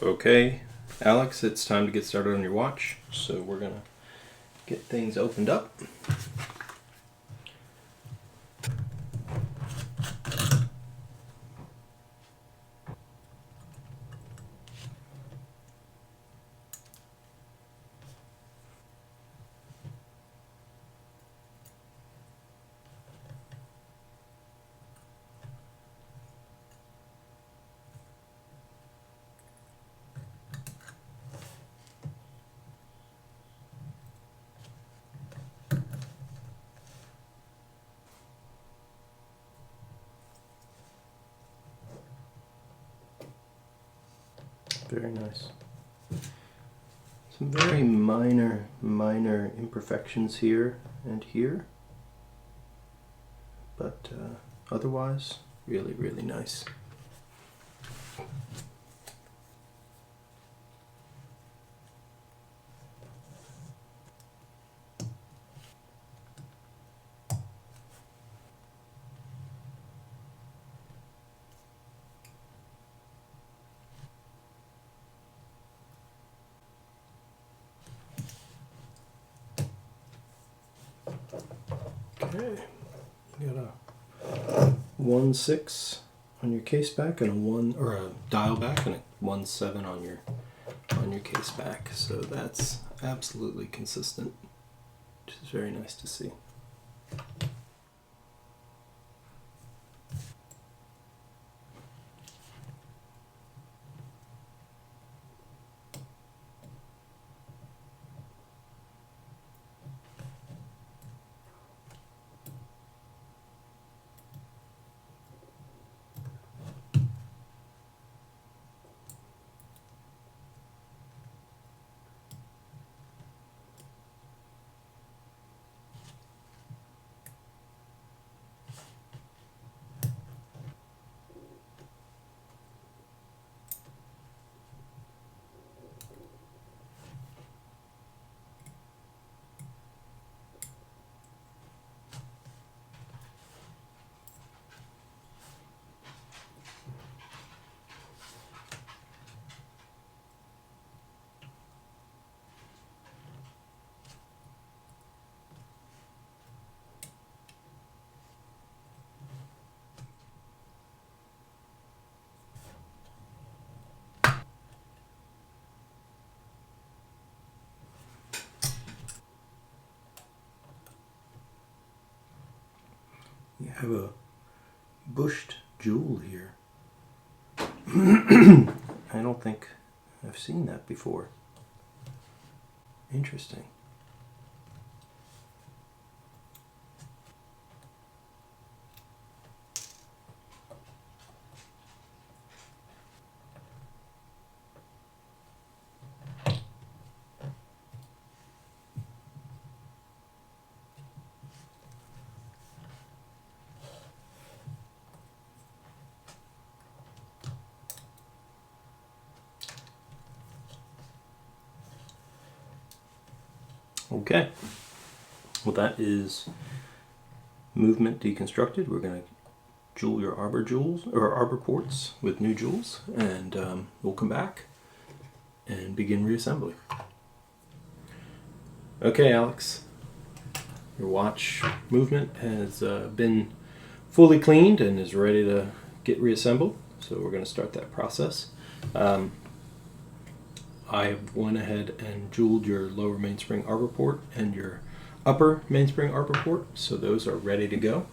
Okay, Alex, it's time to get started on your watch. So we're gonna get things opened up. Very nice. Some very minor imperfections here and here, but otherwise really nice. Okay, you got a 1/6 on your case back and a dial back and a 1/7 on your case back. So that's absolutely consistent, which is very nice to see. You have a bushed jewel here. I don't think I've seen that before. Interesting. Okay, well that is movement deconstructed. We're going to jewel your arbor jewels or arbor ports with new jewels, and we'll come back and begin reassembly. Okay, Alex, your watch movement has been fully cleaned and is ready to get reassembled. So we're going to start that process. I went ahead and jeweled your lower mainspring arbor port and your upper mainspring arbor port, so those are ready to go.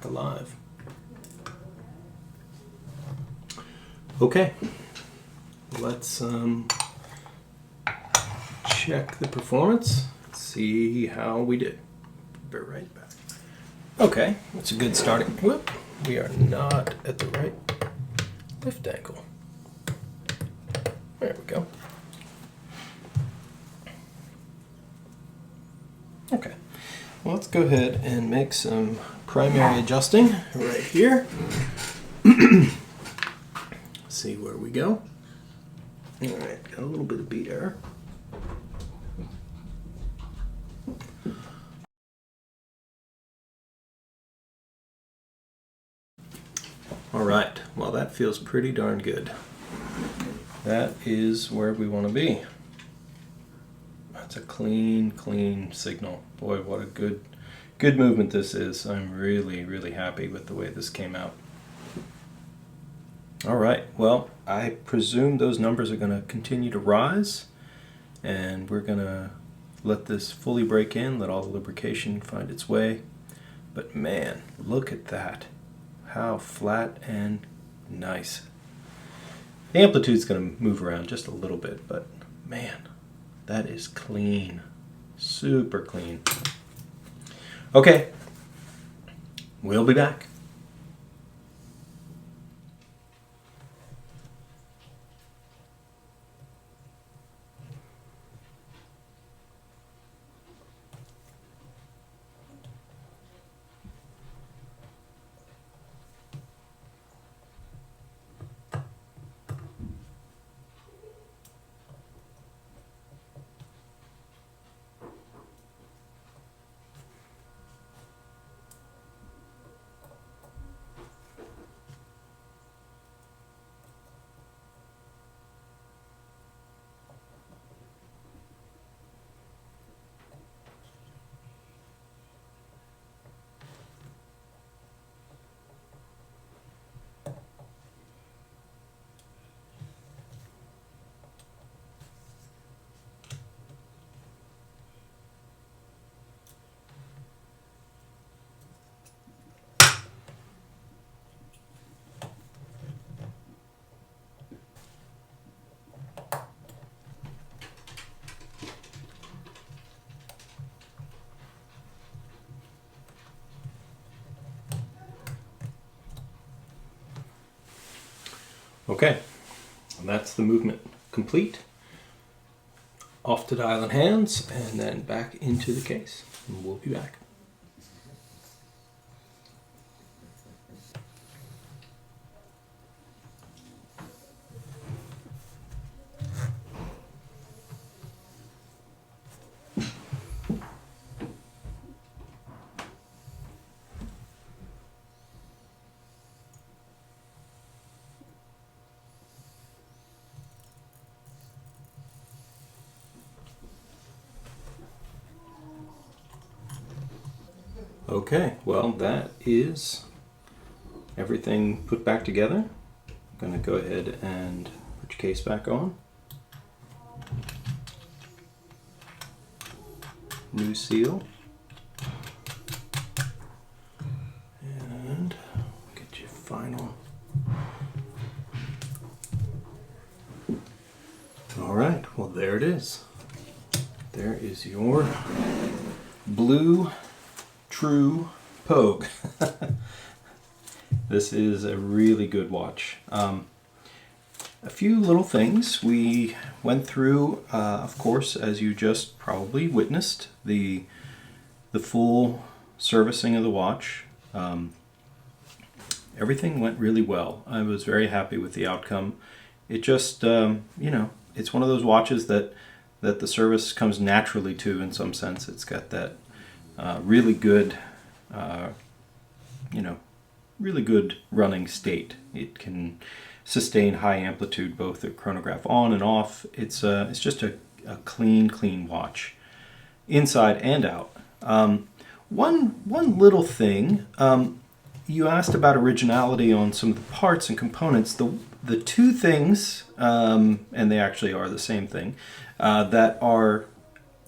Alive. Okay, let's check the performance, see how we did. Be right back. Okay, that's a good starting. Whoop, we are not at the right lift angle. There we go. Okay, well, let's go ahead and make some primary adjusting right here. See where we go. All right, got a little bit of beat error. All right, well, that feels pretty darn good. That is where we want to be. That's a clean, clean signal. Boy, what a good movement this is. I'm really, really happy with the way this came out. All right, well, I presume those numbers are going to continue to rise, and we're going to let this fully break in, let all the lubrication find its way. But man, look at that. How flat and nice. The amplitude's going to move around just a little bit, but man, that is clean. Super clean. Okay, we'll be back. Okay, that's the movement complete. Off to dial in hands and then back into the case. And we'll be back. Okay, well, that is everything put back together. I'm going to go ahead and put your case back on. New seal. And get your final. All right, well, there it is. There is your Blue Pogue. This is a really good watch. A few little things we went through, of course, as you just probably witnessed, the full servicing of the watch. Everything went really well. I was very happy with the outcome. It just, you know, it's one of those watches that the service comes naturally to in some sense. It's got that really good, you know, really good running state. It can sustain high amplitude both the chronograph on and off. It's just a clean watch, inside and out. One little thing, you asked about originality on some of the parts and components. The two things, and they actually are the same thing, that are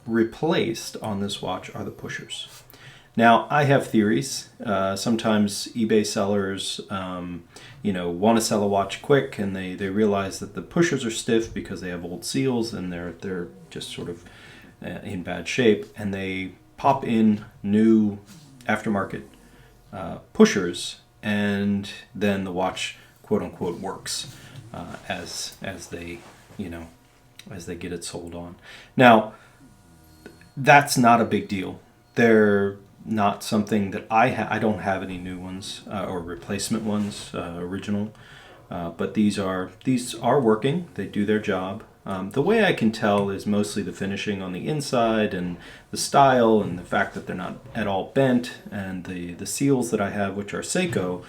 replaced on this watch are the pushers. Now, I have theories. Sometimes eBay sellers, you know, want to sell a watch quick, and they realize that the pushers are stiff because they have old seals and they're just sort of in bad shape, and they pop in new aftermarket pushers, and then the watch, quote unquote, works as they, you know, as they get it sold on. Now, that's not a big deal. They're not something that I don't have any new ones or replacement ones, original, but these are working. They do their job. The way I can tell is mostly the finishing on the inside and the style and the fact that they're not at all bent, and the seals that I have, which are Seiko,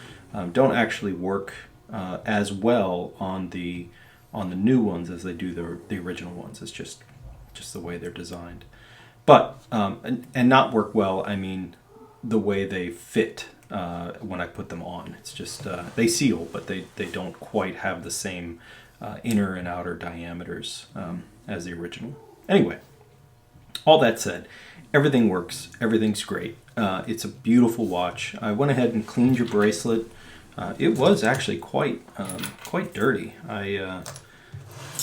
don't actually work as well on the new ones as they do the original ones. It's just the way they're designed. But, and not work well, I mean the way they fit when I put them on. It's just, they seal, but they don't quite have the same inner and outer diameters as the original. Anyway, all that said, everything works, everything's great. It's a beautiful watch. I went ahead and cleaned your bracelet. It was actually quite dirty. I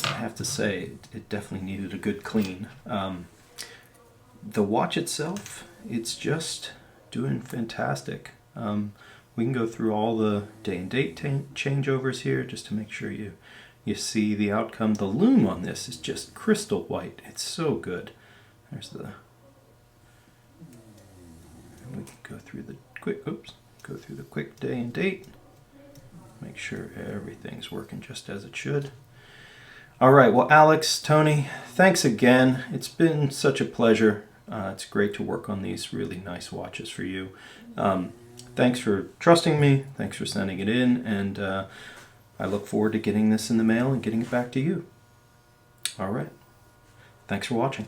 have to say, it definitely needed a good clean. The watch itself, it's just doing fantastic. We can go through all the day and date changeovers here just to make sure you see the outcome. The lume on this is just crystal white. It's so good. There's the. And we can go through the quick day and date. Make sure everything's working just as it should. All right, well, Alex, Tony, thanks again. It's been such a pleasure. It's great to work on these really nice watches for you. Thanks for trusting me. Thanks for sending it in. And I look forward to getting this in the mail and getting it back to you. All right. Thanks for watching.